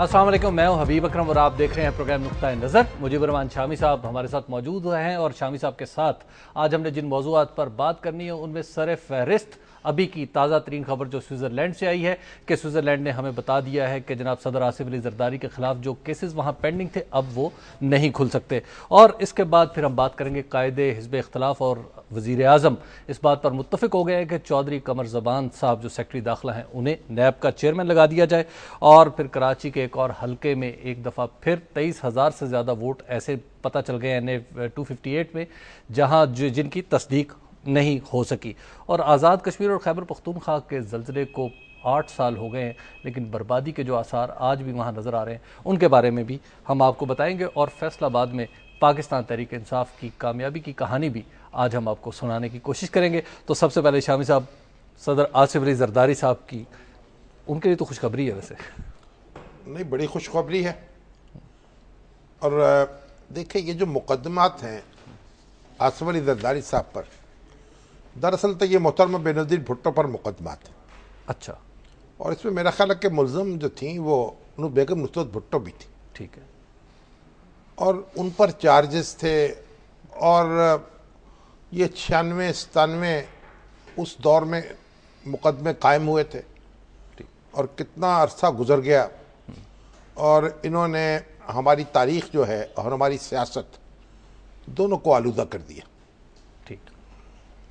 अस्सलाम वालेकुम, मैं हूं हबीब अकरम और आप देख रहे हैं प्रोग्राम नुक्ता नज़र। मुजीबर रहमान शामी साहब हमारे साथ मौजूद हैं और शामी साहब के साथ आज हमने जिन मौज़ूआत पर बात करनी है उनमें सर फहरिस्त अभी की ताज़ा तरीन खबर जो स्विट्ज़रलैंड से आई है कि स्विट्ज़रलैंड ने हमें बता दिया है कि जनाब सदर आसिफ अली ज़रदारी के खिलाफ जो केसेस वहाँ पेंडिंग थे अब वो नहीं खुल सकते। और इसके बाद फिर हम बात करेंगे कायदे हिज़्ब इख्तिलाफ और वज़ीर आज़म इस बात पर मुत्तफ़िक हो गए हैं कि चौधरी कमर ज़बान साहब जो सेक्रेटरी दाखिला हैं उन्हें नैब का चेयरमैन लगा दिया जाए। और फिर कराची के एक और हल्के में एक दफ़ा फिर 23,000 से ज़्यादा वोट ऐसे पता चल गए NA 258 में जहाँ जिनकी तस्दीक नहीं हो सकी। और आज़ाद कश्मीर और खैबर पख्तूनख्वा के ज़लज़ले को 8 साल हो गए हैं लेकिन बर्बादी के जो आसार आज भी वहाँ नज़र आ रहे हैं उनके बारे में भी हम आपको बताएंगे। और फैसलाबाद में पाकिस्तान तहरीक इंसाफ की कामयाबी की कहानी भी आज हम आपको सुनाने की कोशिश करेंगे। तो सबसे पहले शामी साहब, सदर आसिफ अली ज़रदारी साहब की उनके लिए तो खुशखबरी है, वैसे नहीं बड़ी खुशखबरी है। और देखिए ये जो मुकदमात हैं आसिफ अली ज़रदारी साहब पर, दरअसल तो ये मोहतरमा बेनज़ीर भुट्टो पर मुकदमात है। अच्छा। और इसमें मेरा ख्याल है कि मुलज़म जो थी वो बेगम नुसरत भुट्टो भी थी। ठीक है। और उन पर चार्जेस थे और ये 96-97 उस दौर में मुकदमे कायम हुए थे और कितना अरसा गुजर गया और इन्होंने हमारी तारीख जो है और हमारी सियासत दोनों को आलूदा कर दिया। ठीक।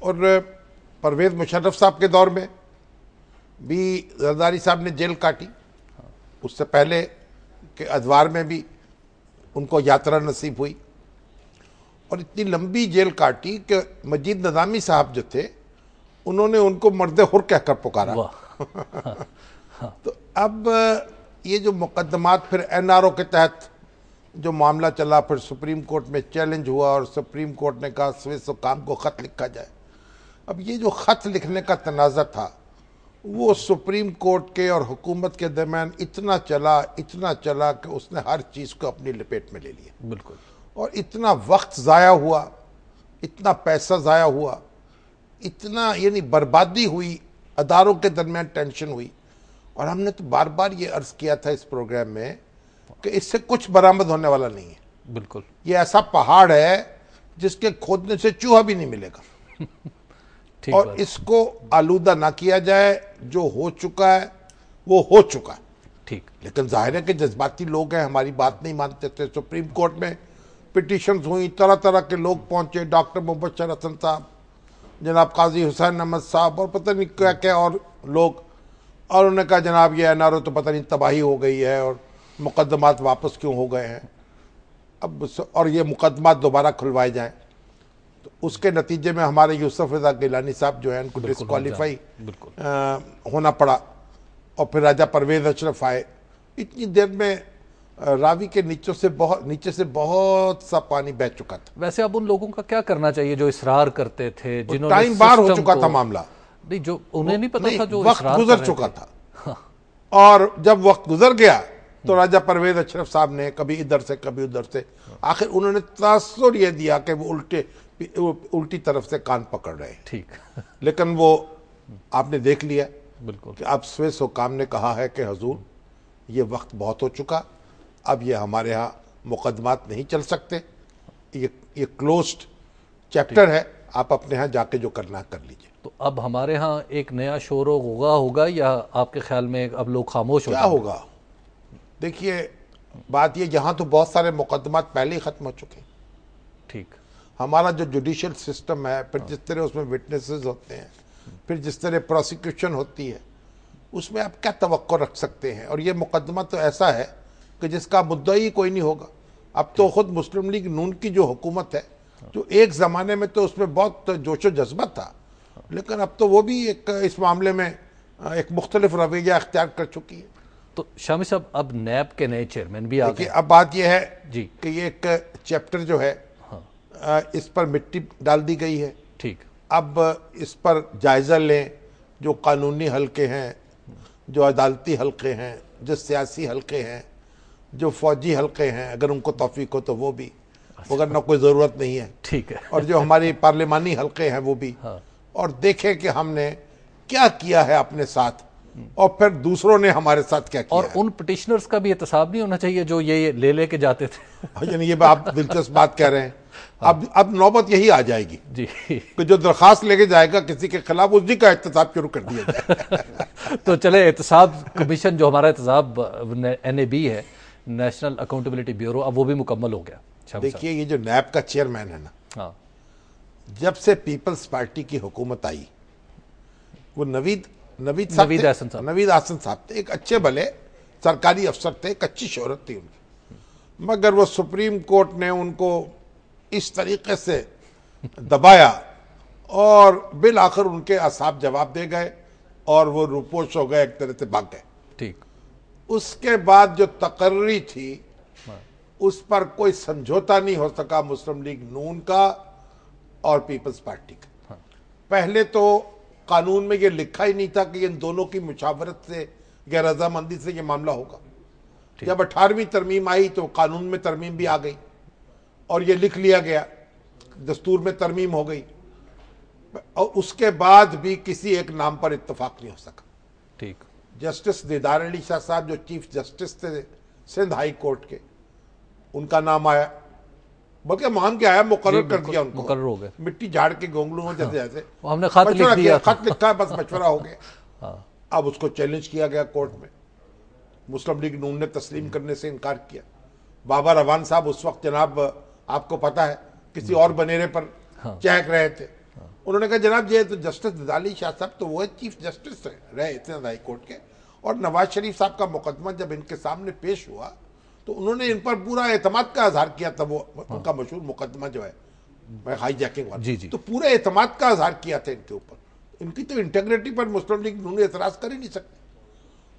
और परवेज़ मुशर्रफ साहब के दौर में भी ज़रदारी साहब ने जेल काटी। उससे पहले के अदवार में भी उनको यात्रा नसीब हुई और इतनी लंबी जेल काटी कि मजीद नज़ामी साहब जो थे उन्होंने उनको मर्द हुर कहकर पुकारा। तो अब ये जो मुकदमात फिर NRO के तहत जो मामला चला, फिर सुप्रीम कोर्ट में चैलेंज हुआ और सुप्रीम कोर्ट ने कहा स्विस काम को ख़त लिखा जाए। अब ये जो ख़त लिखने का तनाज़ा था वो सुप्रीम कोर्ट के और हुकूमत के दरमियान इतना चला कि उसने हर चीज़ को अपनी लपेट में ले लिया। बिल्कुल। और इतना वक्त ज़ाया हुआ, इतना पैसा ज़ाया हुआ, इतना यानी बर्बादी हुई, अदारों के दरमियान टेंशन हुई। और हमने तो बार बार ये अर्ज़ किया था इस प्रोग्राम में कि इससे कुछ बरामद होने वाला नहीं है। बिल्कुल। ये ऐसा पहाड़ है जिसके खोदने से चूहा भी नहीं मिलेगा। और इसको आलूदा ना किया जाए, जो हो चुका है वो हो चुका है। ठीक। लेकिन जाहिर है कि जज्बाती लोग हैं, हमारी बात नहीं मानते थे। सुप्रीम कोर्ट में पिटीशंस हुई, तरह तरह के लोग पहुंचे, डॉक्टर मुबशर हसन साहब, जनाब काजी हुसैन अहमद साहब और पता नहीं क्या क्या और लोग। और उन्होंने कहा जनाब ये NRO तो पता नहीं तबाही हो गई है और मुकदमात वापस क्यों हो गए हैं अब, और ये मुकदमात दोबारा खुलवाए जाएं। तो उसके नतीजे में हमारे यूसुफ रज़ा गिलानी साहब जो है उनको डिस्क्वालीफाई होना पड़ा और फिर राजा परवेज़ अशरफ आए। इतनी देर में रावी के नीचे से बहुत सा पानी बह चुका था। वैसे अब उन लोगों का क्या करना चाहिए जो इसरार करते थे, जिन्होंने टाइम बार हो चुका था मामला, नहीं जो उन्हें नहीं पता था, जो वक्त गुजर चुका था। और जब वक्त गुजर गया तो राजा परवेज़ अशरफ साहब ने कभी इधर से कभी उधर से, आखिर उन्होंने तासुर ये दिया कि वो उल्टी तरफ से कान पकड़ रहे। ठीक। लेकिन वो आपने देख लिया बिल्कुल कि अब स्विस हुकाम ने कहा है कि हजूर ये वक्त बहुत हो चुका, अब ये हमारे यहाँ मुकदमात नहीं चल सकते, ये क्लोज्ड चैप्टर है, आप अपने यहाँ जाके जो करना है कर लीजिए। तो अब हमारे यहाँ एक नया शोर होगा या आपके ख्याल में अब लोग खामोश क्या होगा? देखिए बात ये, यहाँ तो बहुत सारे मुकदमात पहले ही ख़त्म हो चुके हैं। ठीक। हमारा जो जुडिशल सिस्टम है, फिर जिस तरह उसमें विटनेसेस होते हैं, फिर जिस तरह प्रोसिक्यूशन होती है, उसमें आप क्या तवक्को रख सकते हैं? और ये मुकदमा तो ऐसा है कि जिसका मुद्दा ही कोई नहीं होगा। अब तो खुद मुस्लिम लीग नून की जो हुकूमत है, जो एक ज़माने में तो उसमें बहुत जोशो जज्बा था, लेकिन अब तो वो भी इस मामले में एक मुख्तलिफ रवैया अख्तियार कर चुकी है। तो शामी साहब अब नैब के नए चेयरमैन भी आ गए। अब बात यह है जी कि ये एक चैप्टर जो है इस पर मिट्टी डाल दी गई है। ठीक। अब इस पर जायज़ा लें, जो कानूनी हल्के हैं, जो अदालती हल्के हैं, जो सियासी हल्के हैं, जो फौजी हल्के हैं, अगर उनको तौफीक हो तो वो भी, मगर ना कोई ज़रूरत नहीं है। ठीक है। और जो हमारी पार्लिमानी हल्के हैं वो भी। और देखें कि हमने क्या किया है अपने साथ और फिर दूसरों ने हमारे साथ क्या किया और उन पिटिशनर्स का भी एहतसाब नहीं होना चाहिए जो ये ले लेके जाते थे। यानी ये आप दिलचस्प बात कह रहे हैं। अब नौबत यही आ जाएगी जी कि जो दरखास्त लेके जाएगा किसी के खिलाफ, उसी का एहतसाब शुरू कर दिया जाए। तो चले, एहतसाब कमीशन जो हमारा एहतसाब NAB है, नेशनल अकाउंटेबिलिटी ब्यूरो, अब वो भी मुकम्मल हो गया। देखिए, ये जो नैब का चेयरमैन है ना, हाँ, जब से पीपल्स पार्टी की हुकूमत आई, वो नवीद आसन साहब थे। एक अच्छे भले सरकारी अफसर थे, एक अच्छी शोहरत थी उनकी, मगर वो सुप्रीम कोर्ट ने उनको इस तरीके से दबाया और बिल आखिर उनके असाब जवाब दे गए और वो रूपोश हो गए, एक तरह से भाग गए। ठीक। उसके बाद जो तकर्री थी उस पर कोई समझौता नहीं हो सका मुस्लिम लीग नून का और पीपल्स पार्टी का। पहले तो कानून में ये लिखा ही नहीं था कि इन दोनों की मुशावरत से या रजामंदी से ये मामला होगा। जब 18वीं तरमीम आई तो कानून में तरमीम भी आ गई और ये लिख लिया गया, दस्तूर में तरमीम हो गई, और उसके बाद भी किसी एक नाम पर इत्तेफाक नहीं हो सका। ठीक। जस्टिस दीदार अली शाह साहब जो चीफ जस्टिस थे सिंध हाई कोर्ट के, उनका नाम आया, बल्कि मान के आया, मुकर्रर कर दिया उनको, मुकर्रर हो गए, मिट्टी झाड़ के गोंगलू जैसे जैसे हमने खत लिख दिया, खत लिखा है, बस मशवरा हो गया। अब उसको चैलेंज किया गया कोर्ट में, मुस्लिम लीग नून ने तस्लीम करने से इनकार किया। बाबा रवान साहब उस वक्त, जनाब आपको पता है, किसी और बनेरे पर चहक रहे थे। उन्होंने कहा जनाब ये तो जस्टिस दिदाली शाह साहब तो वो है चीफ जस्टिस रहे सिंध हाई कोर्ट के, और नवाज शरीफ साहब का मुकदमा जब इनके सामने पेश हुआ तो उन्होंने इन पर पूरा एतमाद का इजहार किया था। वो उनका मशहूर मुकदमा जो है हाई जैकिंग वाला, तो पूरे एतमाद का इजहार किया था इनके ऊपर। इनकी तो इंटेग्रिटी पर मुस्लिम लीग नून एतराज कर ही नहीं सकते।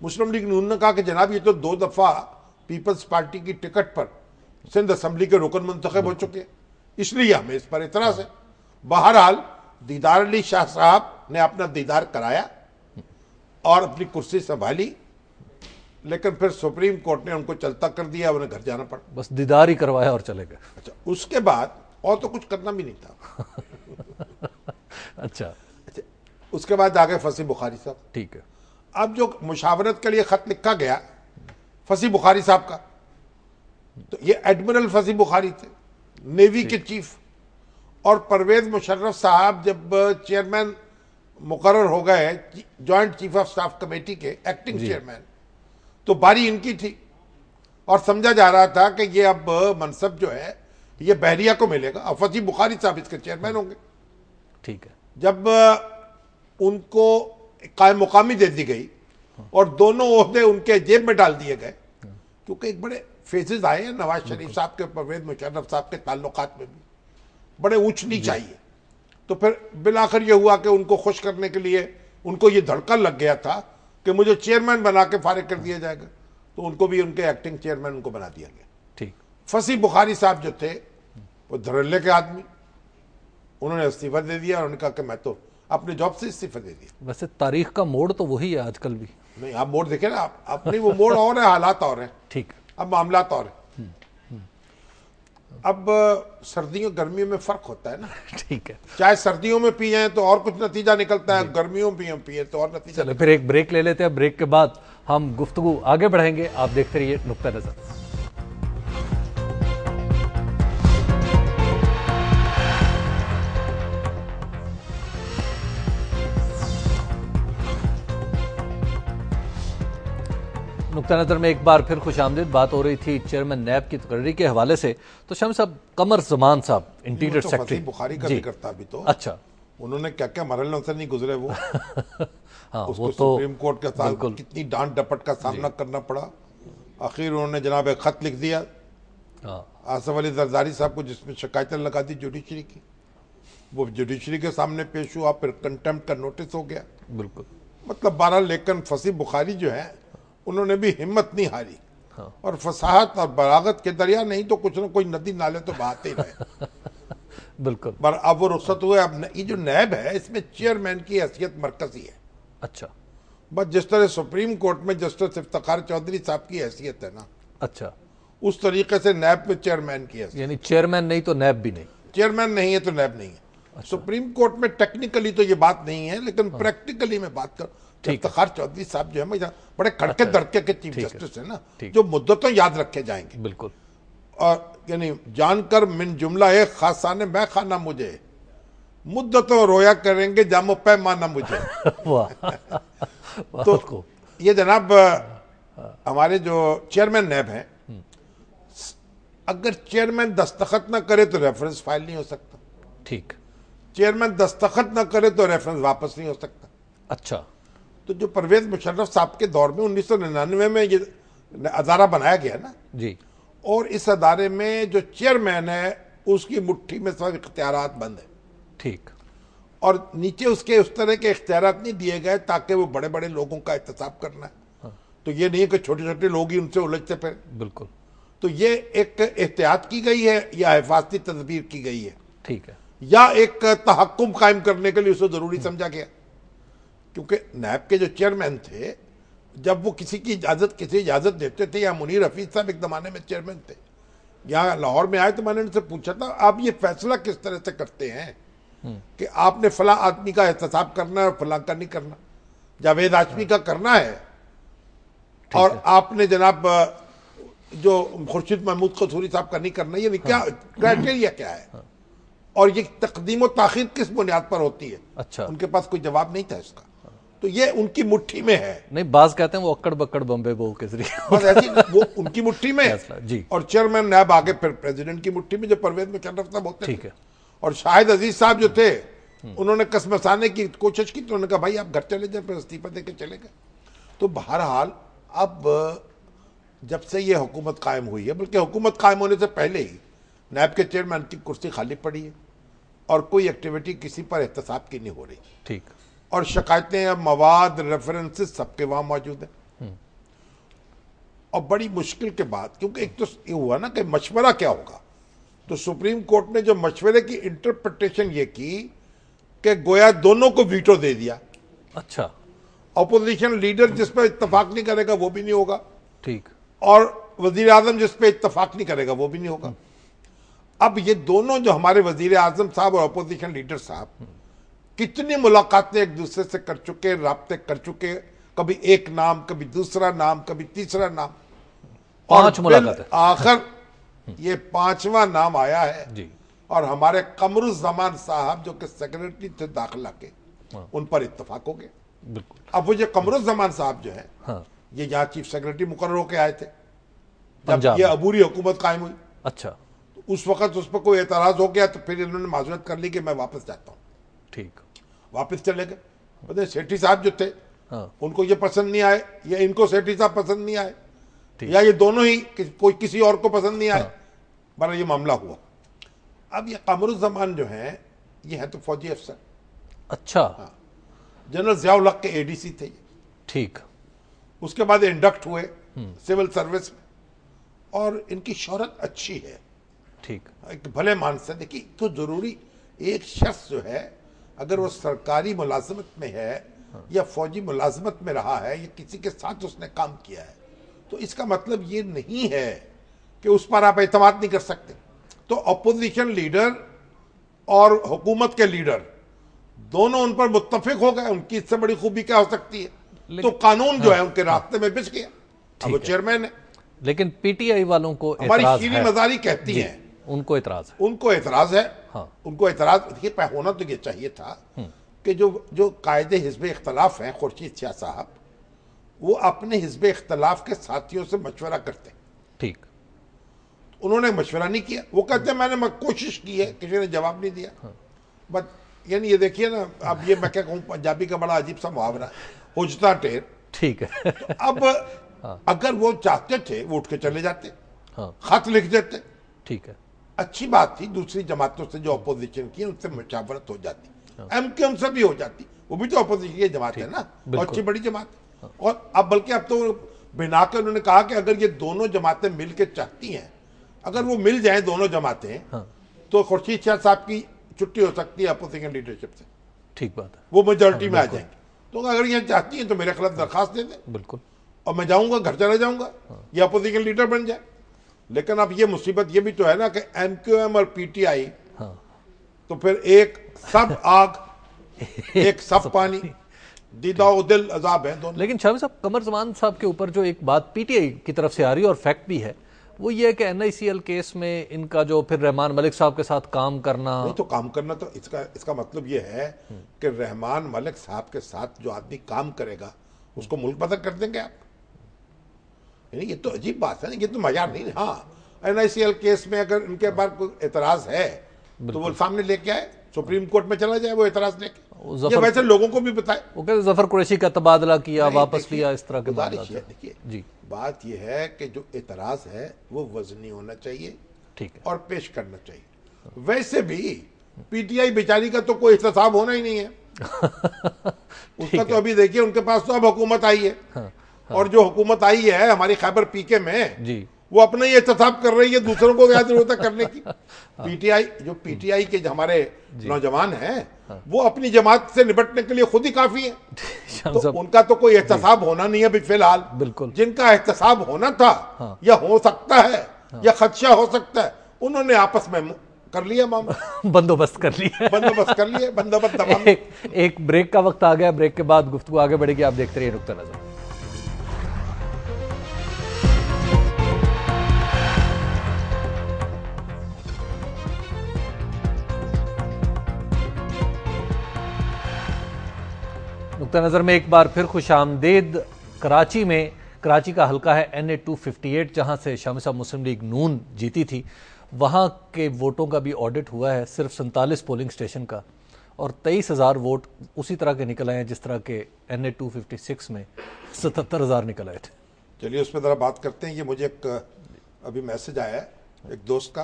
मुस्लिम लीग नून ने कहा कि जनाब ये तो 2 दफा पीपल्स पार्टी की टिकट पर सिंध असम्बली के रुकन मुंतखब हो चुके हैं, इसलिए हमें इस पर एतराज है। बहरहाल दीदार अली शाह साहब ने अपना दीदार कराया और अपनी कुर्सी संभाली, लेकिन फिर सुप्रीम कोर्ट ने उनको चलता कर दिया, उन्हें घर जाना पड़ा। बस दीदार ही करवाया और चले गए। अच्छा, उसके बाद और तो कुछ करना भी नहीं था। अच्छा, उसके बाद आ गए फसी बुखारी साहब। ठीक है। अब जो मुशावरत के लिए खत लिखा गया फसी बुखारी साहब का, तो ये एडमिरल फसी बुखारी थे, नेवी के चीफ, और परवेज मुशर्रफ साहब जब चेयरमैन मुकर्रर हो गए joint chief of staff committee के, एक्टिंग चेयरमैन, तो बारी इनकी थी और समझा जा रहा था कि ये अब मनसब जो है ये बहरिया को मिलेगा और फसी बुखारी साहब इसके चेयरमैन होंगे। ठीक है। जब उनको कायम मुकामी दे दी गई और दोनों ओहदे उनके जेब में डाल दिए गए, क्योंकि एक बड़े फेजेस आए हैं नवाज शरीफ साहब के परवेज मुशर्रफ साहब के ताल्लुकात में भी बड़े ऊंच नीच आई है। तो फिर बिलाखिर ये हुआ कि उनको खुश करने के लिए उनको ये धड़कन लग गया था कि मुझे चेयरमैन बना के फारिग कर दिया जाएगा, तो उनको भी उनके एक्टिंग चेयरमैन उनको बना दिया गया। ठीक। फसी बुखारी साहब जो थे वो धड़ल्ले के आदमी, उन्होंने इस्तीफा दे दिया और उन्होंने कहा कि मैं तो अपने जॉब से इस्तीफा दे दिया। वैसे तारीख का मोड़ तो वही है आजकल भी। नहीं, आप मोड़ देखे ना, आप अपनी वो मोड़ और है, हालात और है। ठीक। अब मामलात और है। अब सर्दियों गर्मियों में फर्क होता है ना। ठीक है। चाहे सर्दियों में पिए तो और कुछ नतीजा निकलता है, गर्मियों में पिए तो और नतीजा। चलो फिर एक ब्रेक ले लेते हैं, ब्रेक के बाद हम गुफ्तगू आगे बढ़ेंगे। आप देखते रहिए नुक्ता नजर। नुक्ता नज़र में एक बार फिर खुशामदीद। बात हो रही थी चेयरमैन नैब की तकर्री के हवाले से, तो शम्स साहब, कमर जमान साहब इंटीरियर सेक्रेटरी, बुखारी का जिक्र था अभी तो। अच्छा, उन्होंने क्या क्या मरहलों से नहीं गुजरे वो। हाँ, उसको वो तो सुप्रीम कोर्ट के साथ कितनी डांट डपट का सामना करना पड़ा। आखिर उन्होंने जनाब एक खत लिख दिया आसफ अली जरदारी साहब को, जिसमें शिकायतें लगा दी जुडिशरी की। वो जुडिशरी के सामने पेश हुआ, फिर कंटेम्प्ट का नोटिस हो गया। बिल्कुल। मतलब 12, लेकिन फसी बुखारी जो है उन्होंने भी हिम्मत नहीं हारी। और फसाहत और बलागत के दरिया नहीं तो कुछ ना कोई नदी नाले तो बहाते ही रहे। बिल्कुल। पर अब वो रुखसत हुए। अब ये जो नैब है इसमें चेयरमैन की हैसियत मरकजी है। अच्छा। बस जिस तरह सुप्रीम कोर्ट में जस्टिस इफ्तिखार चौधरी साहब की हैसियत है ना, अच्छा, उस तरीके से नैब में चेयरमैन की हैसियत। यानी चेयरमैन नहीं तो नैब भी नहीं। चेयरमैन नहीं है तो नैब नहीं है। सुप्रीम कोर्ट में टेक्निकली तो ये बात नहीं है, लेकिन प्रैक्टिकली मैं बात करूं, इफ्तिखार चौधरी साहब जो है बड़े खड़के दड़के के चीफ जस्टिस है ना, जो मुद्दतों याद रखे जाएंगे। बिल्कुल। और यानी जानकर मिन जुमला एक खासाने मैं खाना मुझे, मुद्दतों रोया करेंगे जामो पैमाना मुझे। तो ये जनाब हमारे जो चेयरमैन नैब हैं, अगर चेयरमैन दस्तखत ना करे तो रेफरेंस फाइल नहीं हो सकता। ठीक। चेयरमैन दस्तखत ना करे तो रेफरेंस वापस नहीं हो सकता। अच्छा। तो जो परवेज मुशर्रफ साहब के दौर में 1999 में ये अदारा बनाया गया ना जी, और इस अदारे में जो चेयरमैन है उसकी मुट्ठी में सब इख्तियारात बंद है। ठीक। और नीचे उसके उस तरह के इख्तियारात नहीं दिए गए ताकि वो बड़े बड़े लोगों का एहतसाब करना है। हाँ। तो ये नहीं है कि छोटे छोटे लोग ही उनसे उलझते फिर। बिल्कुल। तो ये एक एहतियात की गई है या हिफाजती तदबीर की गई है। ठीक है। या एक तहक्कुम कायम करने के लिए उसे जरूरी समझा गया, क्योंकि नैब के जो चेयरमैन थे जब वो किसी इजाजत देते थे, या मुनीर हफीज साहब एक जमाने में चेयरमैन थे, यहाँ लाहौर में आए तो मैंने उनसे पूछा था आप ये फैसला किस तरह से करते हैं कि आपने फला आदमी का एहतसाब करना है और फला का नहीं करना, जावेद आजमी का करना है और आपने जनाब जो खुर्शीद महमूद कसूरी साहब का नहीं करना, ये क्या क्राइटेरिया क्या है और ये तकदीम और ताखीर किस बुनियाद पर होती है। अच्छा। उनके पास कोई जवाब नहीं था इसका। तो ये उनकी मुट्ठी में है। नहीं, बाज कहते हैं वो अक्कड़ बक्कड़ बम्बे बो के जरिए बस ऐसी वो उनकी मुट्ठी में जी। और चेयरमैन नैब आगे फिर प्रेसिडेंट की मुट्ठी में, जो परवेज मुशर्रफ साहब होते ठीक है। और शाहिद अजीज साहब जो थे उन्होंने कसमसाने की कोशिश की, तो उन्होंने कहा भाई आप घर चले जाए, फिर इस्तीफा दे के चले गए। तो बहरहाल अब जब से ये हुकूमत कायम हुई है, बल्कि हुकूमत कायम होने से पहले ही नैब के चेयरमैन की कुर्सी खाली पड़ी है और कोई एक्टिविटी किसी पर एहतसाब की नहीं हो रही। ठीक। और शिकायतें, मवाद, रेफरेंसेस सबके वहां मौजूद है। और बड़ी मुश्किल के बाद, क्योंकि एक तो ये हुआ ना कि मशवरा क्या होगा, तो सुप्रीम कोर्ट ने जो मशवरे की इंटरप्रिटेशन ये की कि गोया दोनों को वीटो दे दिया। अच्छा। अपोजिशन लीडर जिस पर इत्तफाक नहीं करेगा वो भी नहीं होगा। ठीक। और वजीर आजम जिस पे इत्तफाक नहीं करेगा वो भी नहीं होगा। अब ये दोनों जो हमारे वजीर आजम साहब और अपोजिशन लीडर साहब कितनी मुलाकातें एक दूसरे से कर चुके, राब्ते कर चुके, कभी एक नाम, कभी दूसरा नाम, कभी तीसरा नाम, और आखिर ये पांचवा नाम आया है जी। और हमारे कमरुज़्ज़मान साहब जो कि सेक्रेटरी थे दाखिला के, उन पर इत्तफाक हो गया। बिल्कुल। अब वो जो कमरुज़्ज़मान साहब जो है, हाँ। ये यहाँ चीफ सेक्रेटरी मुकर्रर होके आए थे जब पंजाब ये अबूरी हुकूमत कायम हुई। अच्छा। तो उस वक्त उस पर कोई एतराज हो गया तो फिर इन्होंने माजूरत कर ली कि मैं वापस जाता हूँ। ठीक। वापस चले गए। पता सेठी साहब जो थे, हाँ। उनको ये पसंद नहीं आए, या इनको सेठी साहब पसंद नहीं आए, या ये दोनों ही कोई किसी और को पसंद नहीं आए। हाँ। बड़ा ये मामला हुआ। अब ये कमरुज़्ज़मान जो है, ये है तो फौजी अफसर। अच्छा। हाँ। जनरल ज़ियाउल हक के एडीसी थे। ठीक। उसके बाद इंडक्ट हुए सिविल सर्विस में और इनकी शोहरत अच्छी है। ठीक। एक भले मानस है। देखिए तो जरूरी एक शख्स जो है अगर वो सरकारी मुलाजमत में है या फौजी मुलाजमत में रहा है या किसी के साथ उसने काम किया है, तो इसका मतलब ये नहीं है कि उस पर आप एतमाद नहीं कर सकते। तो अपोजिशन लीडर और हुकूमत के लीडर दोनों उन पर मुत्तफिक हो गए। उनकी इससे बड़ी खूबी क्या हो सकती है। तो कानून जो है उनके रास्ते में बिछ गया। अब वो चेयरमैन है। लेकिन पीटीआई वालों को हमारी शीरी मजारी कहती है उनको एतराज है। उनको एतराज है। हाँ। उनको एतराज देखिए होना तो ये चाहिए था कि जो कायदे हिज़्ब इख्तलाफ हैं, खुर्शीद शाह साहब वो अपने हिज़्ब इख्तलाफ के साथियों से मशवरा करते हैं। ठीक। उन्होंने मशवरा नहीं किया। वो कहते हैं मैंने कोशिश की है, किसी ने जवाब नहीं दिया। हाँ। बट यानी ये देखिए ना, अब ये मैं क्या कहूँ, पंजाबी का बड़ा अजीब सा मुहावरा, हुजता टेर। ठीक है। तो अब अगर वो चाहते थे वो उठ के चले जाते। हाँ। खत लिख देते। ठीक है। अच्छी बात थी। दूसरी जमातों से जो अपोजिशन की उनसे मुशावरत हो जाती। एमक्यूएम से भी हो जाती। वो भी तो अपोजिशन की जमात है ना, और अच्छी बड़ी जमात। और अब बल्कि अब तो बिना के उन्होंने कहा कि अगर ये दोनों जमातें मिल के चाहती हैं, अगर वो मिल जाए दोनों जमातें, तो खुर्शीद शाह साहब की छुट्टी हो सकती है अपोजिशन लीडरशिप से। ठीक बात है। वो मेजोरिटी में आ जाएंगे। तो अगर ये चाहती हैं तो मेरे खिलाफ दरखास्त दे दें। बिल्कुल। और मैं जाऊंगा, घर चला जाऊंगा, ये अपोजिशन लीडर बन जाए। लेकिन अब ये मुसीबत ये भी तो है ना कि एमक्यूएम और पीटीआई तो फिर एक सब आग एक सब पानी, दीदा दिल अजाब है दोनों। लेकिन शामी साहब, कमर जमान साहब के ऊपर जो एक बात पीटीआई की तरफ से आ रही है और फैक्ट भी है, वो ये है कि एनआईसीएल केस में इनका जो फिर रहमान मलिक साहब के साथ काम करना, नहीं तो काम करना, तो इसका मतलब ये है कि रहमान मलिक साहब के साथ जो आदमी काम करेगा उसको मुल्क बदल कर देंगे आप। यानी ये तो अजीब बात है ना, ये तो मजाक नहीं। हाँ, एनआईसीएल केस में अगर इनके पास कोई एतराज है तो वो सामने लेके आए, सुप्रीम कोर्ट में चला जाए वो एतराज लेके, या वैसे लोगों को भी बताए। वो कहते जफर कुरैशी का तबादला किया, वापस लिया, इस तरह के मामला। देखिए जी, बात यह है कि जो एतराज है वो वजनी होना चाहिए, ठीक है, और पेश करना चाहिए। वैसे भी पीटीआई बेचारी का तो कोई एहतसाब होना ही नहीं है उसका तो अभी देखिए उनके पास तो अब हुकूमत आई है। हाँ, हाँ। और जो हुकूमत आई है हमारी खैबर पीके में जी, वो अपना ही एहतसाब कर रही है, दूसरों को क्या जरूरत है करने की। पीटीआई जो पीटीआई के हमारे नौजवान हैं, वो अपनी जमात से निपटने के लिए खुद ही काफी है। तो उनका तो कोई एहतसाब होना नहीं है अभी फिलहाल। बिल्कुल, जिनका एहतसाब होना था या हो सकता है या खदशा हो सकता है, उन्होंने आपस में कर लिया मामला बंदोबस्त कर लिया, बंदोबस्त। एक ब्रेक का वक्त आ गया, ब्रेक के बाद गुफ्तगू आगे बढ़ेगी। आप देखते रहिए नुक्ता नजर। नुक्ता नज़र में एक बार फिर खुश आमदेद। कराची का हल्का है NA 258, जहां से शामी साहब मुस्लिम लीग नून जीती थी। वहां के वोटों का भी ऑडिट हुआ है, सिर्फ 47 पोलिंग स्टेशन का, और 23,000 वोट उसी तरह के निकल आए हैं जिस तरह के NA 256 में 77,000 निकल आए थे। चलिए उस पर ज़रा बात करते हैं। ये मुझे एक अभी मैसेज आया है एक दोस्त का,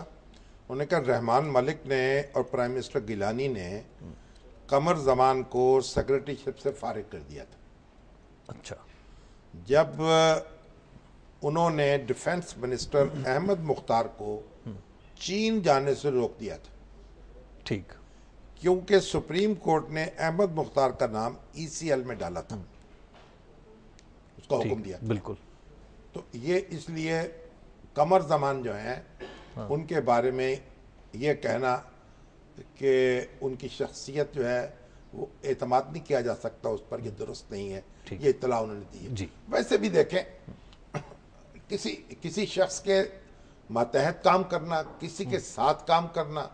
उन्होंने कहा रहमान मलिक ने और प्राइम मिनिस्टर गिलानी ने कमर जमान को सेक्रेटरीशिप से फारिग कर दिया था। अच्छा, जब उन्होंने डिफेंस मिनिस्टर अहमद मुख्तार को चीन जाने से रोक दिया था, ठीक, क्योंकि सुप्रीम कोर्ट ने अहमद मुख्तार का नाम ECL में डाला था, उसका हुक्म दिया। बिल्कुल, तो ये इसलिए कमर जमान जो हैं उनके बारे में ये कहना कि उनकी शख्सियत जो है वो एतमाद नहीं किया जा सकता उस पर, ये दुरुस्त नहीं है। ये इत्तला उन्होंने दी है। वैसे भी देखें, किसी शख्स के मातहत काम करना, किसी के साथ काम करना,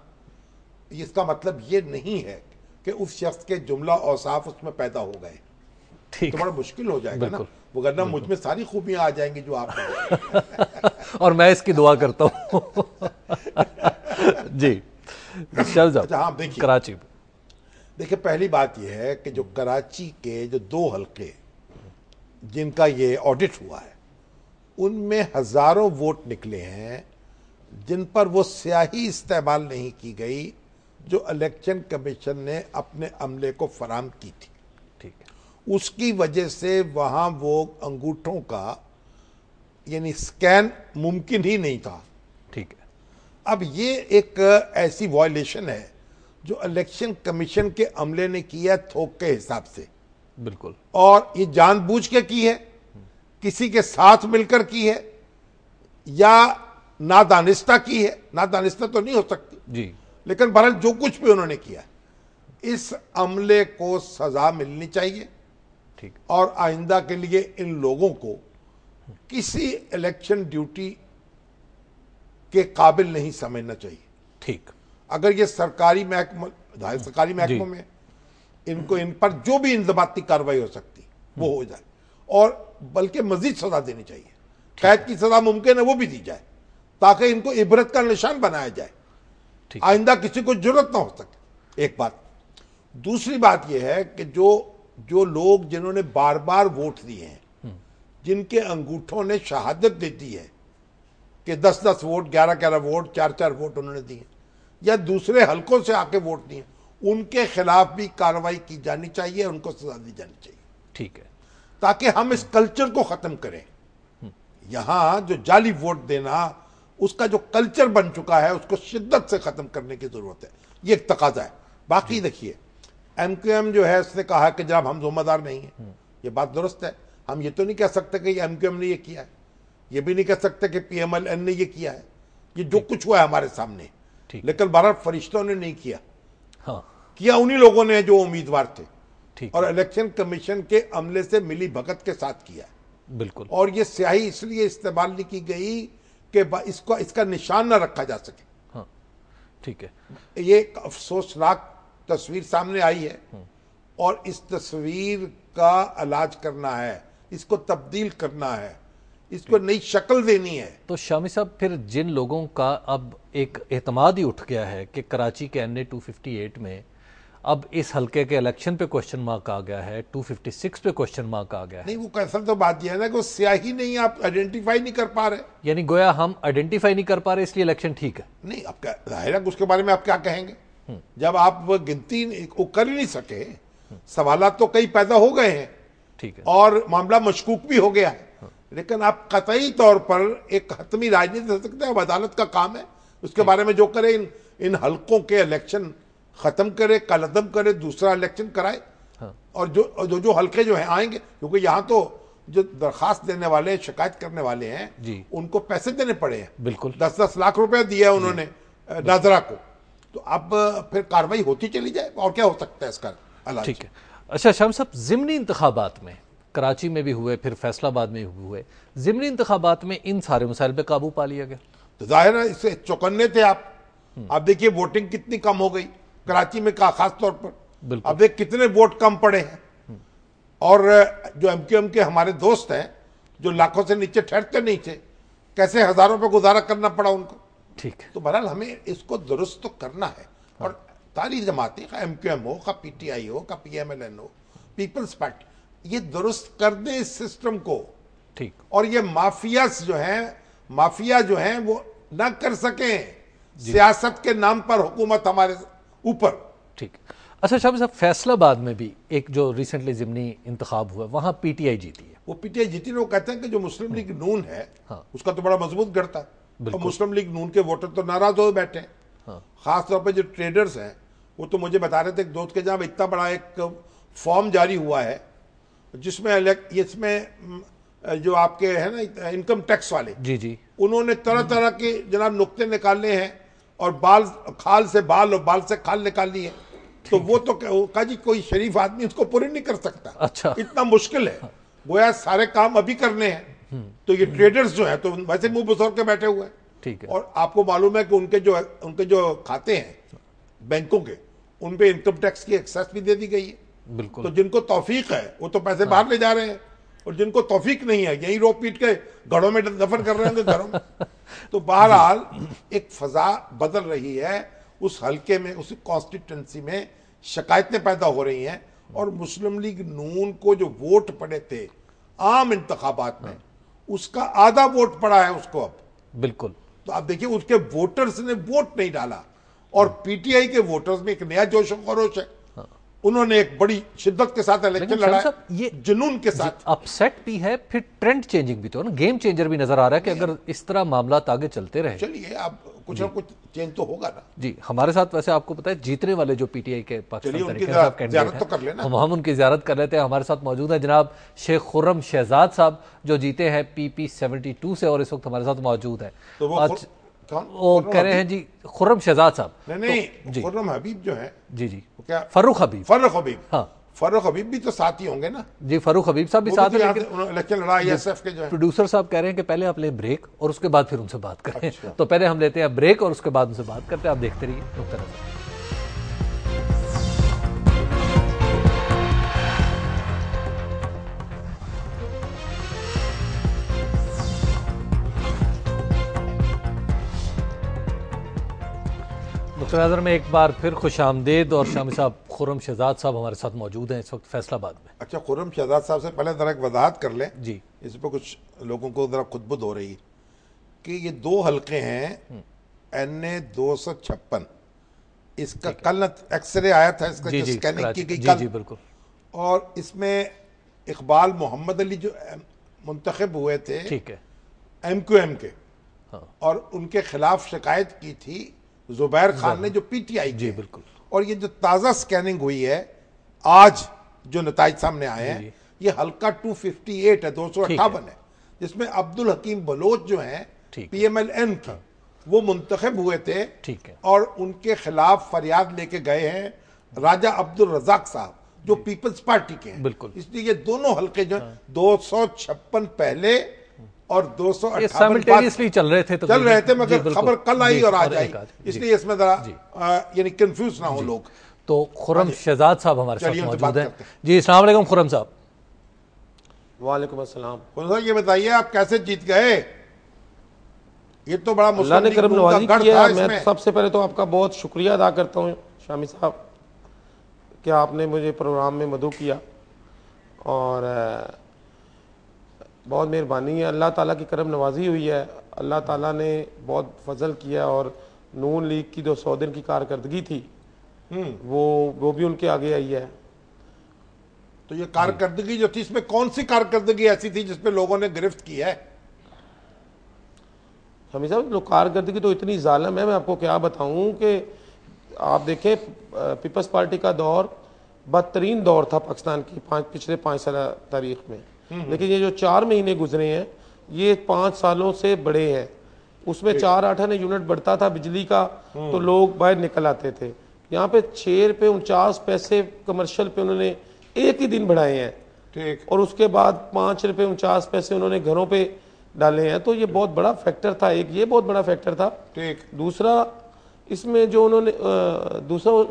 इसका मतलब ये नहीं है कि उस शख्स के जुमला औसाफ उसमें पैदा हो गए, तो बड़ा मुश्किल हो जाएगा ना। वरना मुझ में सारी खूबियां आ जाएंगी जो आप और मैं इसकी दुआ करता हूँ जी। अच्छा, हाँ, देखिए कराची, देखिए पहली बात यह है कि जो कराची के जो 2 हल्के जिनका ये ऑडिट हुआ है, उनमें हजारों वोट निकले हैं जिन पर वो स्याही इस्तेमाल नहीं की गई जो इलेक्शन कमीशन ने अपने अमले को फराम की थी। ठीक है, उसकी वजह से वहां वो अंगूठों का यानी स्कैन मुमकिन ही नहीं था। ठीक है, अब ये एक ऐसी वायलेशन है जो इलेक्शन कमीशन के अमले ने किया थोक के हिसाब से, बिल्कुल, और ये जानबूझ के की है, किसी के साथ मिलकर की है, या नादानिस्ता की है। नादानिस्ता तो नहीं हो सकती जी, लेकिन बहरहाल जो कुछ भी उन्होंने किया, इस अमले को सजा मिलनी चाहिए। ठीक, और आइंदा के लिए इन लोगों को किसी इलेक्शन ड्यूटी के काबिल नहीं समझना चाहिए। ठीक, अगर ये सरकारी महकमों में इनको इन पर जो भी इंजबाती कार्रवाई हो सकती वो हो जाए, और बल्कि मजीद सजा देनी चाहिए। कैद की सजा मुमकिन है वो भी दी जाए, ताकि इनको इबरत का निशान बनाया जाए, आइंदा किसी को जरूरत ना हो सके। एक बात। दूसरी बात यह है कि जो लोग जिन्होंने बार बार वोट दिए हैं, जिनके अंगूठों ने शहादत देती है कि 10-10 वोट, 11-11 वोट, 4-4 वोट उन्होंने दिए, या दूसरे हलकों से आके वोट दिए, उनके खिलाफ भी कार्रवाई की जानी चाहिए, उनको सजा दी जानी चाहिए। ठीक है, ताकि हम इस कल्चर को खत्म करें। यहां जो जाली वोट देना, उसका जो कल्चर बन चुका है, उसको शिद्दत से खत्म करने की जरूरत है। ये एक तकाजा है। बाकी देखिए, MQM जो है उसने कहा कि जनाब हम जिम्मेदार नहीं है, ये बात दुरुस्त है। हम ये तो नहीं कह सकते कि MQM ने ये किया है, ये भी नहीं कह सकते कि PMLN ने ये किया है। ये जो कुछ हुआ है हमारे सामने, लेकिन बहरहाल फरिश्तों ने नहीं किया, हाँ किया उन्हीं लोगों ने जो उम्मीदवार थे, ठीक, और इलेक्शन कमीशन के अमले से मिली भगत के साथ किया है। बिल्कुल। और ये स्याही इसलिए इस्तेमाल नहीं की गई कि इसका निशान ना रखा जा सके। हाँ ठीक है, ये एक अफसोसनाक तस्वीर सामने आई है और इस तस्वीर का इलाज करना है, इसको तब्दील करना है, इसको नई शक्ल देनी है। तो शामी साहब, फिर जिन लोगों का अब एक एतमाद ही उठ गया है कि कराची के NA 258 में अब इस हल्के के इलेक्शन पे क्वेश्चन मार्क आ गया है, 256 पे क्वेश्चन मार्क आ गया है। नहीं, वो कैसा तो बात यह है ना कि वो स्याही नहीं, आप आइडेंटिफाई नहीं कर पा रहे, यानी गोया हम आइडेंटिफाई नहीं कर पा रहे इसलिए इलेक्शन ठीक है। नहीं, आप क्या जाहिर है उसके बारे में आप क्या कहेंगे जब आप वो गिनती वो कर ही नहीं सके। सवालात तो कई पैदा हो गए हैं, ठीक है, और मामला मशकूक भी हो गया है, लेकिन आप कतई तौर पर एक हतमी राय नहीं दे सकते। अब अदालत का काम है, उसके बारे में जो करे, इन हल्कों के इलेक्शन खत्म करे, कलअदम करे, दूसरा इलेक्शन कराए। हाँ। और जो हल्के जो हैं आएंगे, क्योंकि यहाँ तो जो दरखास्त देने वाले, शिकायत करने वाले हैं जी, उनको पैसे देने पड़े हैं। बिल्कुल 10-10 लाख रुपए दिया उन्होंने नाजरा को। तो अब फिर कार्रवाई होती चली जाए, और क्या हो सकता है इसका इलाज। ठीक है। अच्छा शाम साहब, ज़िमनी इंतखाबात में कराची में भी हुए, फिर फैसलाबाद में भी हुए, ज़िमनी इंतखाबात में इन सारे मसाइल पे काबू पा लिया गया। तो जाहिर है इससे चौकन्ने थे आप। देखिए वोटिंग कितनी कम हो गई कराची में, का खास तौर पर। अब देख कितने वोट कम पड़े हैं। और जो MQM के हमारे दोस्त हैं जो लाखों से नीचे ठहरते नहीं थे, कैसे हजारों पे गुजारा करना पड़ा उनको। ठीक है, तो बहरहाल हमें इसको दुरुस्त तो करना है। और सारी जमातें, का MQM हो, का PTI हो, का PMLN हो, पीपल्स पार्टी, ये दुरुस्त कर दे इस सिस्टम को। ठीक, और ये माफिया जो हैं वो ना कर सकें सियासत के नाम पर हुकूमत हमारे ऊपर। ठीक। अच्छा शामी साहब, फैसलाबाद में भी एक जो रिसेंटली ज़िमनी इंतखाब हुआ, वहाँ PTI जीती है। वो PTI जीती ने, वो कहते हैं कि जो मुस्लिम लीग नून है, हाँ, उसका तो बड़ा मजबूत गढ़ था, और मुस्लिम लीग नून के वोटर तो नाराज हो बैठे हैं। हाँ, खास तौर पर जो ट्रेडर्स हैं, वो तो मुझे बता रहे थे एक दोस्त के, जहाँ इतना बड़ा एक फॉर्म जारी हुआ है जिसमें जो आपके है ना इनकम टैक्स वाले, जी जी, उन्होंने तरह तरह के जनाब नुक्ते निकालने हैं, और खाल से बाल और बाल से खाल निकाल है। तो वो तो कहा जी कोई शरीफ आदमी उसको पूरी नहीं कर सकता। अच्छा, इतना मुश्किल है, गोया सारे काम अभी करने हैं। तो ये ट्रेडर्स जो है तो वैसे मुंह बसौर के बैठे हुए हैं। ठीक है, और आपको मालूम है कि उनके जो खाते हैं बैंकों के, उन पे इनकम टैक्स की एक्सेस भी दे दी गई है। बिल्कुल। तो जिनको तौफीक है वो तो पैसे बाहर ले जा रहे हैं, और जिनको तौफीक नहीं है यही रो पीट के घरों में दफन कर रहे होंगे घरों में। तो बहरहाल एक फजा बदल रही है उस हल्के में, उस कॉन्स्टिट्यूंसी में शिकायतें पैदा हो रही हैं। और मुस्लिम लीग नून को जो वोट पड़े थे आम इंतखाबात में, उसका आधा वोट पड़ा है उसको अब। बिल्कुल। तो आप देखिए उसके वोटर्स ने वोट नहीं डाला, और PTI के वोटर्स में एक नया जोश और खरोश है। उन्होंने एक बड़ी शिद्दत के साथ इलेक्शन लड़ा, ये जुनून के साथ। अपसेट भी है, फिर ट्रेंड चेंजिंग भी तो है ना, गेम चेंजर भी नजर आ रहा है कि अगर इस तरह मामला आगे चलते रहे, चलिए अब कुछ ना कुछ चेंज तो होगा ना। जी, हमारे साथ वैसे आपको पता है जीतने वाले जो PTI के पाकिस्तान उनकी कैंडिडेट ज़ियारत तो कर लेना। हम उनकी ज़ियारत कर लेते हैं। हमारे साथ मौजूद है जनाब शेख खुर्रम शहजाद साहब, जो जीते हैं PP 72 से, और इस वक्त हमारे साथ मौजूद है। तो वो कह रहे हैं जी खुर्रम शहजाद साहब, नहीं, खुर्रम हबीब जो है, जी जी, क्या फर्रुख हबीब, हाँ, फर्रुख हबीब भी तो साथ ही होंगे ना जी। फर्रुख हबीब साहब भी साथ हैं, लेकिन इलेक्शन लड़ा ISF के जो है। प्रोड्यूसर साहब कह रहे हैं कि पहले आप लें ब्रेक और उसके बाद फिर उनसे बात करें। अच्छा। तो पहले हम लेते हैं ब्रेक और उसके बाद उनसे बात करते हैं। आप देखते रहिए नुक्ता नज़र। नुक्ता नज़र में एक बार फिर खुश आमदेद, और शामी साहब खुर्रम शहजाद साहब हमारे साथ मौजूद हैं इस वक्त फैसलाबाद में। अच्छा, खुर्रम शहजाद साहब से पहले जरा एक वजाहत कर लें जी, इस पर कुछ लोगों को जरा खुदबुद हो रही है कि ये 2 हल्के हैं NA 256। इसका कल एक्सरे आया था, इसका जी, जी, स्कैनिंग की गई जी, कल। जी, बिल्कुल। और इसमें इकबाल मोहम्मद अली जो मुंतखब हुए थे, ठीक है, MQM के, हाँ, और उनके खिलाफ शिकायत की थी जुबैर खान ने जो PTI जी, की। बिल्कुल। और ये जो ताज़ा स्कैनिंग हुई है आज, जो नताइज सामने आए हैं, ये हल्का 258 है, 258 है, जिसमें अब्दुल हकीम बलोच जो हैं PMLN के, वो मुंतखब हुए थे। ठीक है। और उनके खिलाफ फरियाद लेके गए हैं राजा अब्दुल रजाक साहब जो पीपल्स पार्टी के हैं। बिल्कुल। इसलिए ये दोनों हल्के जो 256 पहले और 258 साइमल्टेनियसली चल रहे थे, मगर खबर कल आई और आज आई, इसलिए इसमें जरा यानी कंफ्यूज ना हो लोग। तो खुर्रम शहजाद साहब हमारे साथ मौजूद हैं। जी अस्सलाम वालेकुम खुर्रम साहब। वालेकुम अस्सलाम। खुर्रम साहब ये बताइए आप कैसे जीत गए? ये तो बड़ा अल्लाह ने करम नवाजी किया। मैं सबसे पहले तो आपका बहुत शुक्रिया अदा करता हूँ शामी साहब कि आपने मुझे प्रोग्राम में मदऊ किया और बहुत मेहरबानी है। अल्लाह ताला की करम नवाजी हुई है। अल्लाह ताला ने बहुत फजल किया और नून लीग की जो 100 दिन की कारकर्दगी थी वो भी उनके आगे आई है। तो ये कारकर्दगी जो थी इसमें कौन सी कारकर्दगी ऐसी थी जिसपे लोगों ने गिरफ्त की है? शमी साहब लोग कारकर्दगी तो इतनी जालिम है, मैं आपको क्या बताऊं कि आप देखें पीपल्स पार्टी का दौर बदतरीन दौर था पाकिस्तान की पिछले 5 साल तारीख में, लेकिन ये जो 4 महीने गुजरे हैं ये 5 सालों से बड़े हैं। उसमें 4-8 आने यूनिट बढ़ता था बिजली का तो लोग बाहर निकल आते थे। यहाँ पे 6 रुपये 49 पैसे कमर्शियल पे उन्होंने एक ही दिन बढ़ाए हैं। ठीक। और उसके बाद 5 रुपये 49 पैसे उन्होंने घरों पे डाले हैं। तो ये बहुत बड़ा फैक्टर था, एक ये बहुत बड़ा फैक्टर था। ठीक। दूसरा इसमें जो उन्होंने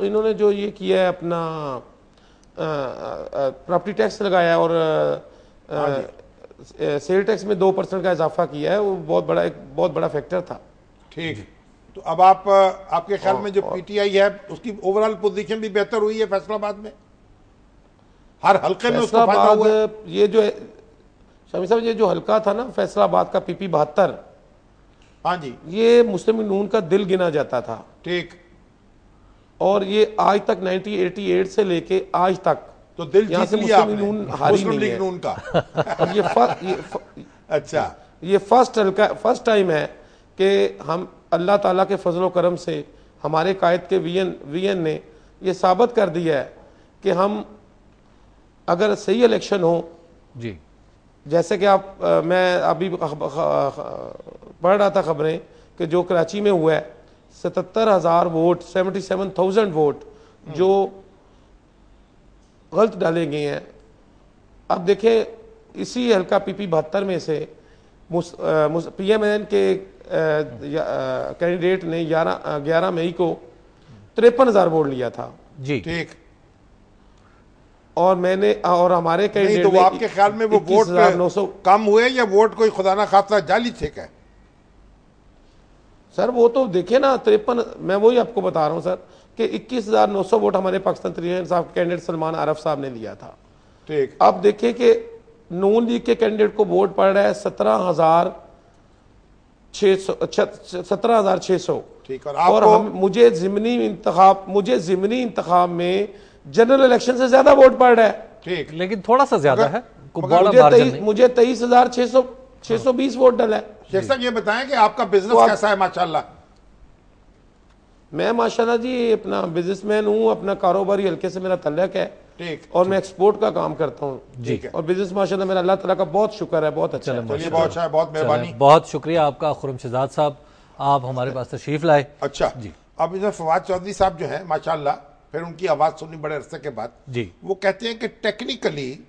इन्होंने जो ये किया है अपना प्रॉपर्टी टैक्स लगाया और सेल टैक्स में 2% का इजाफा किया है, वो बहुत बड़ा फैक्टर था। ठीक। तो अब आपके ख्याल में जो पीटीआई है उसकी ओवरऑल पोजीशन भी बेहतर हुई है फैसलाबाद में? हर हल्के में उसका फायदा हुआ है? ये जो शमी साहब ये जो हल्का था ना फैसलाबाद का PP 72, हाँ जी, ये मुस्लिम नून का दिल गिना जाता था। ठीक। और ये आज तक 1988 से लेके आज तक तो दिल जीत लिया आपने नून हारी मुस्लिम लीग नून का। अच्छा, ये फर्स्ट टाइम है कि हम अल्लाह ताला के फजलो करम से हमारे कायद के वीएन ने ये साबित कर दिया है कि हम अगर सही इलेक्शन हो जी, जैसे कि मैं अभी पढ़ रहा था खबरें कि जो कराची में हुआ है 77,000 वोट 77,000 वोट जो गलत डाले गए हैं। अब देखें इसी हल्का PP 72 में से PMN के कैंडिडेट ने 11 मई को 53,000 वोट लिया था जी। ठीक। और हमारे कैंडिडेट तो आपके ख्याल में वो वोट कम हुए या वोट कोई खुदा ना खासा जाली थे क्या? सर वो तो देखे ना 53, मैं वही आपको बता रहा हूँ सर कि 21,900 वोट हमारे पाकिस्तान तहरीक साहब कैंडिडेट सलमान आरफ साहब ने लिया था। ठीक। अब देखिए कि नून लीग के कैंडिडेट को वोट पड़ रहा है 17,600। ठीक। और मुझे ज़िमनी इंतखाब में जनरल इलेक्शन से ज्यादा वोट पड़ रहा है। ठीक। लेकिन थोड़ा सा ज्यादा है, मुझे 23,620 वोट डला है। शेख साहब ये बताएं कि आपका बिजनेस कैसा है? माशाल्लाह। मैं माशाल्लाह जी अपना बिजनेसमैन हूँ, अपना कारोबारी हल्के से मेरा तल्लक है। ठीक। और मैं एक्सपोर्ट का काम करता हूँ जी। और बिजनेस माशाल्लाह मेरा अल्लाह ताला का बहुत शुक्र है, बहुत अच्छा है। चलिए बहुत अच्छा, बहुत मेहरबानी, बहुत शुक्रिया आपका खुर्रम शहजाद साहब, आप हमारे पास तशरीफ लाए। अच्छा जी। अब इसमें फवाद चौधरी साहब जो है माशाल्लाह, फिर उनकी आवाज सुनी बड़े अरसे के बाद जी, वो कहते हैं कि टेक्निकली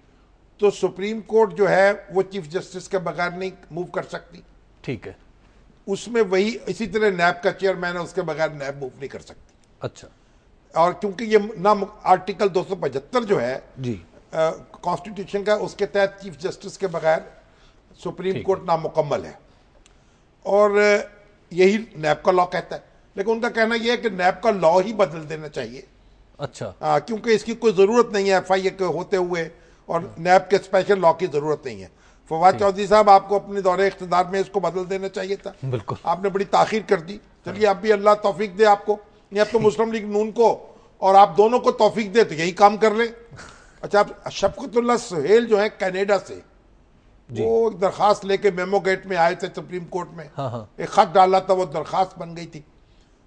तो सुप्रीम कोर्ट जो है वो चीफ जस्टिस के बगैर नहीं मूव कर सकती। ठीक है। उसमें वही इसी तरह नैब का चेयरमैन है, उसके बगैर नैब मूव नहीं कर सकती। अच्छा। और क्योंकि ये ना आर्टिकल 275 जो है जी कॉन्स्टिट्यूशन का, उसके तहत चीफ जस्टिस के बगैर सुप्रीम कोर्ट नामुकम्मल है और यही नैब का लॉ कहता है। लेकिन उनका कहना यह है कि नैब का लॉ ही बदल देना चाहिए। अच्छा। क्योंकि इसकी कोई जरूरत नहीं है FIA के होते हुए और नैब के स्पेशल लॉ की जरूरत नहीं है। फवाद चौधरी साहब आपको अपने दौरे इख्तिदार में इसको बदल देना चाहिए था। बिल्कुल। आपने बड़ी ताखीर कर दी। चलिए आप भी अल्लाह तौफीक दे आपको, या तो मुस्लिम लीग नून को और आप दोनों को तौफीक दे तो यही काम कर ले। अच्छा, आप शफकतुल्लाह सुहेल जो है कनाडा से, वो एक दरखास्त लेके मेमो गेट में आए थे सुप्रीम कोर्ट में। हाँ। एक खत डाला था, वो दरखास्त बन गई थी।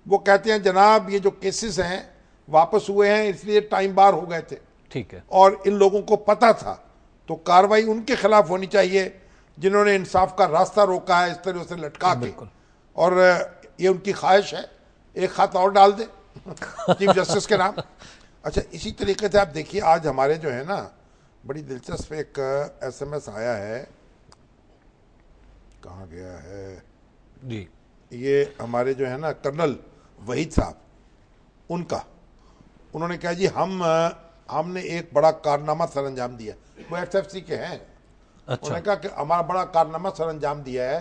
वो कहते हैं जनाब ये जो केसेस हैं वापस हुए हैं इसलिए टाइम बार हो गए थे। ठीक है। और इन लोगों को पता था तो कार्रवाई उनके खिलाफ होनी चाहिए जिन्होंने इंसाफ का रास्ता रोका है इस तरह से लटका के। और ये उनकी ख्वाहिश है, एक खत और डाल दे चीफ जस्टिस के नाम। अच्छा, इसी तरीके से आप देखिए आज हमारे जो है ना, बड़ी दिलचस्प एक SMS आया है, कहाँ गया है जी, ये हमारे जो है ना कर्नल वहीद साहब, उनका, उन्होंने कहा जी हमने एक बड़ा कारनामा सर अंजाम दिया। वो SFC के हैं। अच्छा, उन्होंने कहा कि हमारा बड़ा कारनामा सर अंजाम दिया है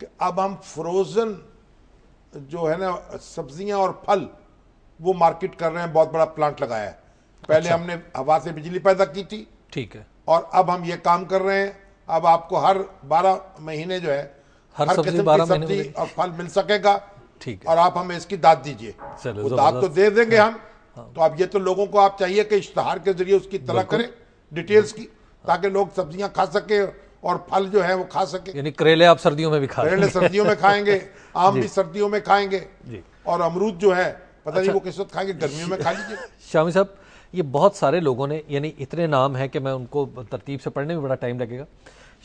कि अब हम फ्रोजन जो है ना सब्जियां और फल वो मार्केट कर रहे हैं, बहुत बड़ा प्लांट लगाया है। पहले हमने हवा से बिजली पैदा की थी, ठीक है, और अब हम ये काम कर रहे हैं, अब आपको हर 12 महीने जो है हर हर सब्जी किस्म 12 की महीने सब्जी मिलेगी। और फल मिल सकेगा, ठीक है, और आप हमें इसकी दाद दीजिए। चलो, वो दाद तो जबरदस्त। दे देंगे हम। तो अब ये तो लोगों को आप चाहिए कि इश्तहार के जरिए उसकी तला करें डिटेल्स की, ताकि लोग सब्जियां खा सके और फल जो है वो खा सके। यानी करेले आप सर्दियों में भी खा करेले सर्दियों में खाएंगे, आम भी सर्दियों में खाएंगे, जी। और अमरूद जो है पता नहीं वो किस वक्त खाएंगे, गर्मियों में खा लीजिए। शामी साहब, ये बहुत सारे लोगों ने, यानी इतने नाम हैं कि मैं उनको तरतीब से पढ़ने में बड़ा टाइम लगेगा।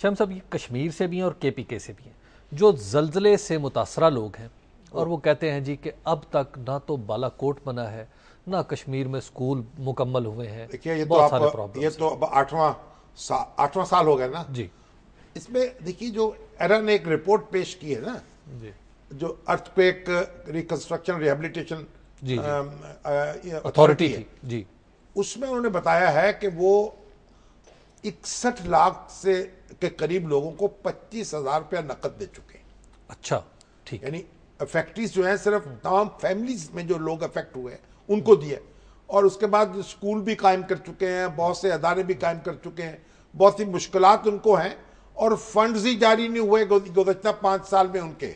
शामी साहब, ये कश्मीर से भी हैं और KPK से भी हैं, जो जल्जले से मुतासरा लोग हैं, और वो कहते हैं जी कि अब तक ना तो बालाकोट बना है, ना कश्मीर में स्कूल मुकम्मल हुए हैं। देखिए ये तो बहुत सारे आप प्रॉब्लम्स ये तो अब 8वां साल हो गया ना जी, इसमें। देखिए जो एरा ने एक रिपोर्ट पेश की है ना, जी, जो अर्थक्वेक रिकंस्ट्रक्शन रिहेबिलिटेशन जी, अथॉरिटी अथॉरिटी है, थी जी, उसमें उन्होंने बताया है कि वो 61 लाख से के करीब लोगों को 25,000 रुपया नकद दे चुके हैं। अच्छा, ठीक, यानी अफेक्टीज जो है सिर्फ तमाम फैमिलीज में जो लोग अफेक्ट हुए हैं उनको दिए, और उसके बाद स्कूल भी कायम कर चुके हैं, बहुत से अदारे भी कायम कर चुके हैं, बहुत सी मुश्किलात उनको हैं, और फंड्स ही जारी नहीं हुए गुज़श्ता 5 साल में उनके,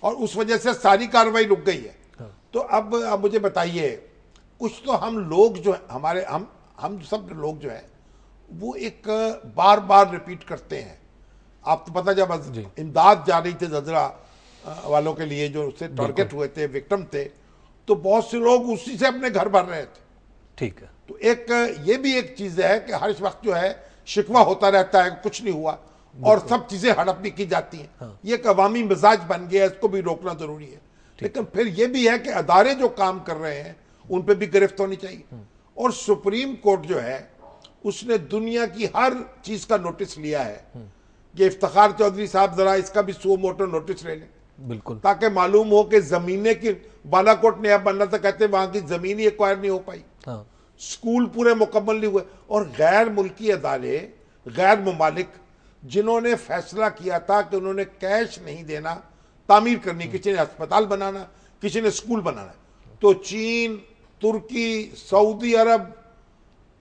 और उस वजह से सारी कार्रवाई रुक गई है। तो अब मुझे बताइए, कुछ तो हम लोग जो है हमारे हम सब लोग जो है वो एक बार बार रिपीट करते हैं। आप तो पता जब इमदाद जा रही थी ज़लज़ला वालों के लिए जो उससे टारगेट हुए थे, विक्टिम थे, तो बहुत से लोग उसी से अपने घर भर रहे थे। ठीक है, तो एक ये भी एक चीज़ है कि हर वक्त जो है शिकवा होता रहता है, कुछ नहीं हुआ, और सब चीज़ें हड़प भी की जाती हैं। हाँ। ये एक अवामी मिजाज बन गया है, इसको भी रोकना जरूरी है। लेकिन फिर ये भी है कि अदारे जो काम कर रहे हैं उन पर भी गिरफ्त होनी चाहिए। और सुप्रीम कोर्ट जो है उसने दुनिया की हर चीज़ का नोटिस लिया है कि इफ्तिखार चौधरी साहब जरा इसका भी सो मोटो नोटिस ले लें, बिल्कुल, ताकि मालूम हो कि जमीनें की बालाकोट ने अब बनना था, कहते वहां की जमीन ही एक्वायर नहीं हो पाई। हाँ, स्कूल पूरे मुकम्मल नहीं हुए, और गैर मुल्की अदारे, गैर मुमालिक जिन्होंने फैसला किया था कि उन्होंने कैश नहीं देना, तामीर करनी, किसी ने अस्पताल बनाना, किसी ने स्कूल बनाना, तो चीन, तुर्की, सऊदी अरब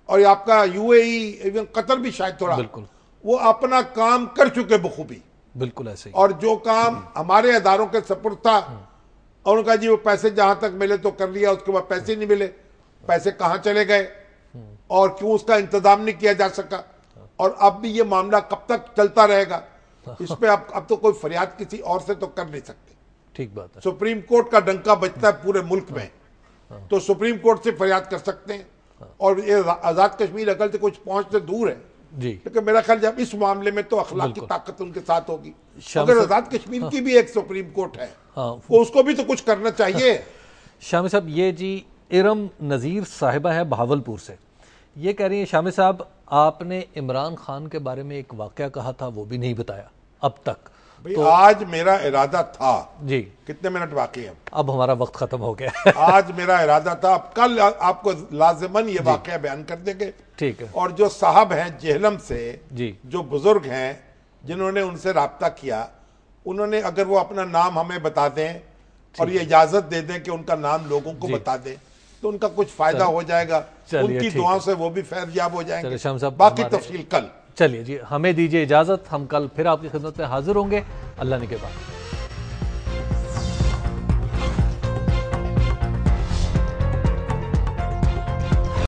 और आपका UAE, इवन कतर भी शायद थोड़ा, बिल्कुल, वो अपना काम कर चुके बखूबी। बिल्कुल ऐसे ही। और जो काम हमारे अदारों के सपुर्द था, और उनका जी वो पैसे जहां तक मिले तो कर लिया, उसके बाद पैसे नहीं मिले, पैसे कहां चले गए और क्यों उसका इंतजाम नहीं किया जा सका, और अब भी ये मामला कब तक चलता रहेगा, इस पे अब तो कोई फरियाद किसी और से तो कर नहीं सकते। ठीक बात है। सुप्रीम कोर्ट का डंका बजता है पूरे मुल्क में, तो सुप्रीम कोर्ट से फरियाद कर सकते हैं, और ये आजाद कश्मीर अकल से कुछ पहुंच से दूर है जी, लेकिन मेरा ख्याल जब इस मामले में तो अखलाकी ताकत उनके साथ होगी। शाम अगर साहब- आजाद कश्मीर की भी एक सुप्रीम कोर्ट है, हाँ, तो उसको भी तो कुछ करना चाहिए। शामी साहब, ये जी इरम नज़ीर साहिबा है बहावलपुर से, ये कह रही है शामी साहब आपने इमरान खान के बारे में एक वाकया कहा था, वो भी नहीं बताया अब तक। भाई आज मेरा इरादा था, जी, कितने मिनट बाकी हैं? अब हमारा वक्त खत्म हो गया। आज मेरा इरादा था, अब कल आपको लाजिमन ये वाकया बयान कर देंगे। ठीक है, और जो साहब हैं जेहलम से, जी, जो बुजुर्ग हैं जिन्होंने उनसे राब्ता किया, उन्होंने अगर वो अपना नाम हमें बता दें और ये इजाजत दे दें कि उनका नाम लोगों को बता दें, तो उनका कुछ फायदा हो जाएगा, उनकी दुआओं से वो भी फैज़याब हो जाएंगे। शाम साहब, बाकी तफसील कल। चलिए जी, हमें दीजिए इजाजत, हम कल फिर आपकी खिदमत में हाजिर होंगे। अल्लाह ने के बाद।